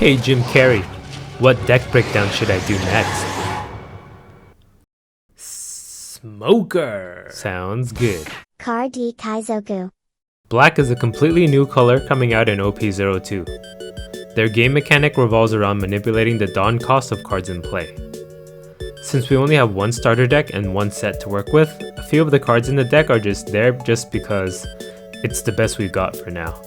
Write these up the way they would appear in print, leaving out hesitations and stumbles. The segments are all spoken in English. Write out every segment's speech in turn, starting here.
Hey Jim Carrey, what deck breakdown should I do next? Smoker! Sounds good. Card D Kaizoku. Black is a completely new color coming out in OP02. Their game mechanic revolves around manipulating the Dawn cost of cards in play. Since we only have one starter deck and one set to work with, a few of the cards in the deck are just there just because it's the best we've got for now.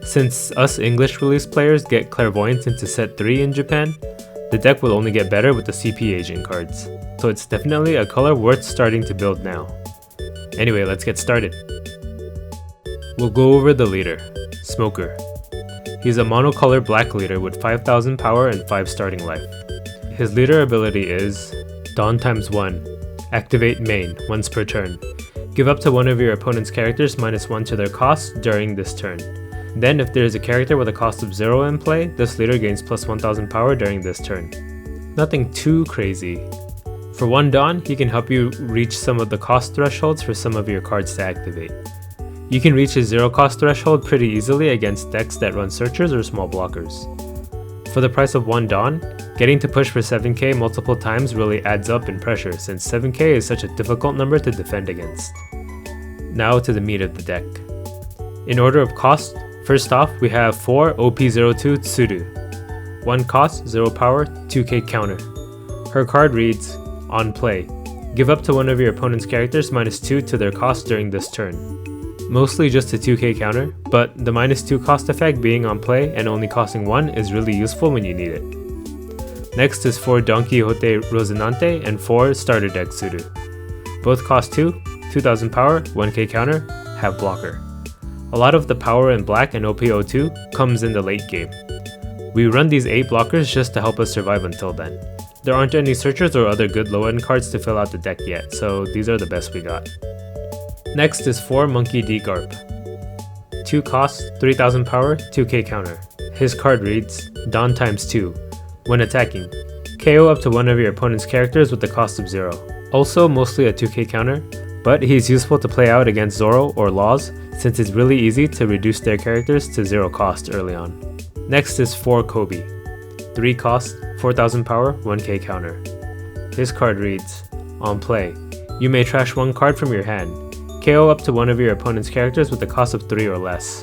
Since us English release players get Clairvoyance into set 3 in Japan, the deck will only get better with the CP agent cards, so it's definitely a color worth starting to build now. Anyway, let's get started. We'll go over the leader, Smoker. He's a monocolor black leader with 5000 power and 5 starting life. His leader ability is Dawn times 1, activate main once per turn. Give up to one of your opponent's characters -1 to their cost during this turn. Then if there is a character with a cost of 0 in play, this leader gains plus 1000 power during this turn. Nothing too crazy. For 1 Dawn, he can help you reach some of the cost thresholds for some of your cards to activate. You can reach his 0 cost threshold pretty easily against decks that run searchers or small blockers. For the price of 1 Dawn, getting to push for 7k multiple times really adds up in pressure since 7k is such a difficult number to defend against. Now to the meat of the deck. In order of cost, first off we have 4 OP02 Tsuru. 1 cost, 0 power, 2k counter. Her card reads, on play, give up to one of your opponent's characters -2 to their cost during this turn. Mostly just a 2k counter, but the -2 cost effect being on play and only costing 1 is really useful when you need it. Next is 4 Don Quixote Rocinante and 4 starter deck Tsuru. Both cost 2, 2000 power, 1k counter, have blocker. A lot of the power in black and OP02 comes in the late game. We run these 8 blockers just to help us survive until then. There aren't any searchers or other good low-end cards to fill out the deck yet, so these are the best we got. Next is 4 Monkey D Garp. 2 costs, 3000 power, 2k counter. His card reads, Dawn times 2. When attacking, KO up to one of your opponent's characters with the cost of 0. Also mostly a 2k counter, but he's useful to play out against Zoro or Laws since it's really easy to reduce their characters to 0 cost early on. Next is 4 Kobe. 3 cost, 4000 power, 1k counter. His card reads, on play, you may trash 1 card from your hand. KO up to one of your opponent's characters with the cost of 3 or less.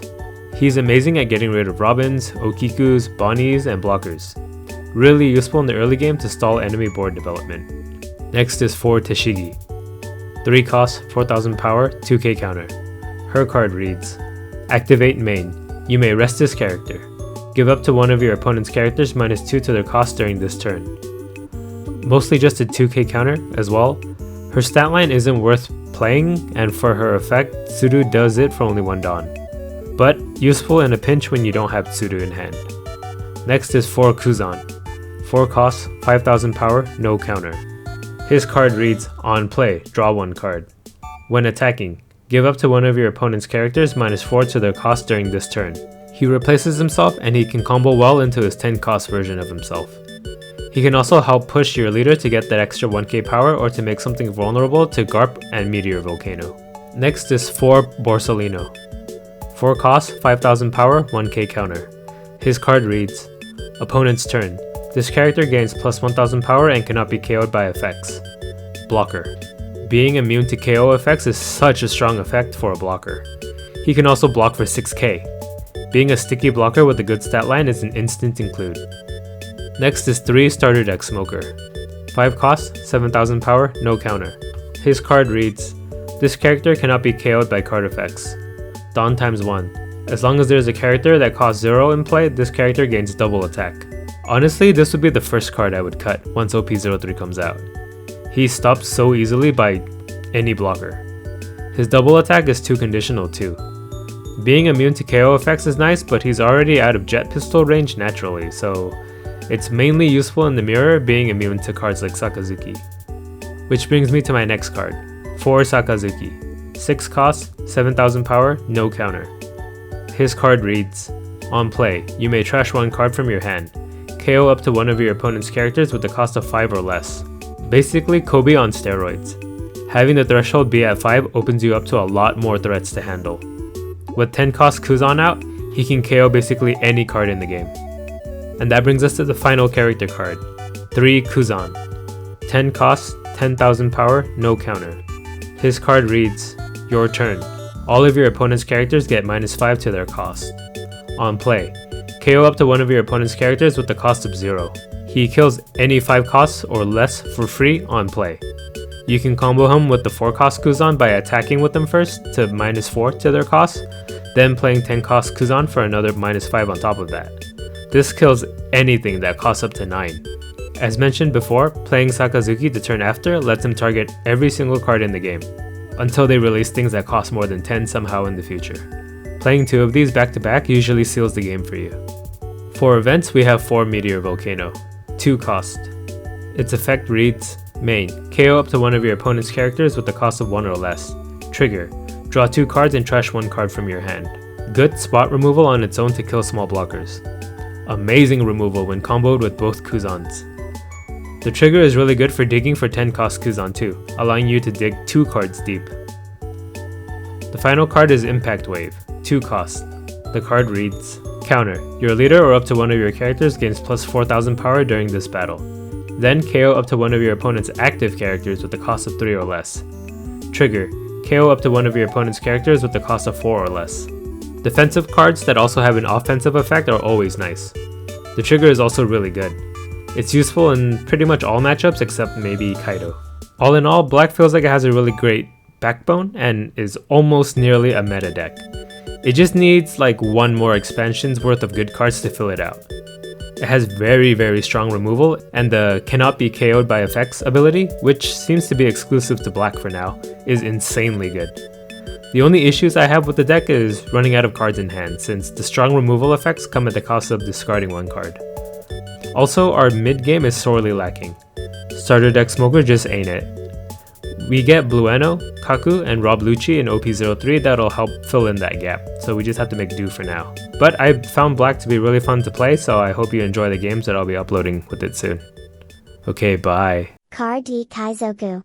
He's amazing at getting rid of Robins, Okikus, Bonnies, and blockers. Really useful in the early game to stall enemy board development. Next is 4 Teshigi. 3 costs, 4000 power, 2k counter. Her card reads, activate main, you may rest this character. Give up to one of your opponent's characters -2 to their cost during this turn. Mostly just a 2k counter as well. Her stat line isn't worth playing, and for her effect, Tsuru does it for only 1 Dawn. But useful in a pinch when you don't have Tsuru in hand. Next is 4 Kuzan. 4 costs, 5000 power, no counter. His card reads, on play, draw 1 card. When attacking, give up to one of your opponent's characters -4 to their cost during this turn. He replaces himself and he can combo well into his 10 cost version of himself. He can also help push your leader to get that extra 1k power or to make something vulnerable to Garp and Meteor Volcano. Next is 4 Borsalino. 4 costs, 5000 power, 1k counter. His card reads, opponent's turn. This character gains plus 1000 power and cannot be KO'd by effects. Blocker. Being immune to KO effects is such a strong effect for a blocker. He can also block for 6k. Being a sticky blocker with a good stat line is an instant include. Next is 3 starter deck Smoker. 5 costs, 7000 power, no counter. His card reads, this character cannot be KO'd by card effects. Dawn times 1. As long as there is a character that costs 0 in play, this character gains double attack. Honestly, this would be the first card I would cut once OP03 comes out. He stops so easily by any blocker. His double attack is too conditional too. Being immune to KO effects is nice, but he's already out of jet pistol range naturally, so it's mainly useful in the mirror being immune to cards like Sakazuki. Which brings me to my next card, 4 Sakazuki. 6 costs, 7000 power, no counter. His card reads, on play, you may trash 1 card from your hand. KO up to one of your opponent's characters with the cost of 5 or less. Basically Kobe on steroids. Having the threshold be at 5 opens you up to a lot more threats to handle. With 10 cost Kuzan out, he can KO basically any card in the game. And that brings us to the final character card, 3 Kuzan. 10 cost, 10,000 power, no counter. His card reads, your turn. All of your opponent's characters get -5 to their cost. On play, KO up to one of your opponent's characters with the cost of 0. He kills any 5 costs or less for free on play. You can combo him with the 4 cost Kuzan by attacking with them first to -4 to their cost, then playing 10 cost Kuzan for another -5 on top of that. This kills anything that costs up to 9. As mentioned before, playing Sakazuki the turn after lets him target every single card in the game, until they release things that cost more than 10 somehow in the future. Playing 2 of these back to back usually seals the game for you. For events, we have 4 Meteor Volcano, 2 cost. Its effect reads, main, KO up to one of your opponent's characters with the cost of 1 or less. Trigger, draw 2 cards and trash 1 card from your hand. Good spot removal on its own to kill small blockers. Amazing removal when comboed with both Kuzans. The trigger is really good for digging for 10 cost Kuzan too, allowing you to dig 2 cards deep. The final card is Impact Wave, 2 cost. The card reads, counter, your leader or up to one of your characters gains plus 4,000 power during this battle. Then KO up to one of your opponent's active characters with the cost of 3 or less. Trigger, KO up to one of your opponent's characters with the cost of 4 or less. Defensive cards that also have an offensive effect are always nice. The trigger is also really good. It's useful in pretty much all matchups except maybe Kaido. All in all, Black feels like it has a really great backbone and is almost nearly a meta deck. It just needs like 1 more expansion's worth of good cards to fill it out. It has very strong removal, and the cannot be KO'd by effects ability, which seems to be exclusive to Black for now, is insanely good. The only issues I have with the deck is running out of cards in hand, since the strong removal effects come at the cost of discarding 1 card. Also, our mid game is sorely lacking. Starter deck Smoker just ain't it. We get Blueno, Kaku, and Rob Lucci in OP03 that'll help fill in that gap, so we just have to make do for now. But I found Black to be really fun to play, so I hope you enjoy the games that I'll be uploading with it soon. Okay, bye. Card D Kaizoku.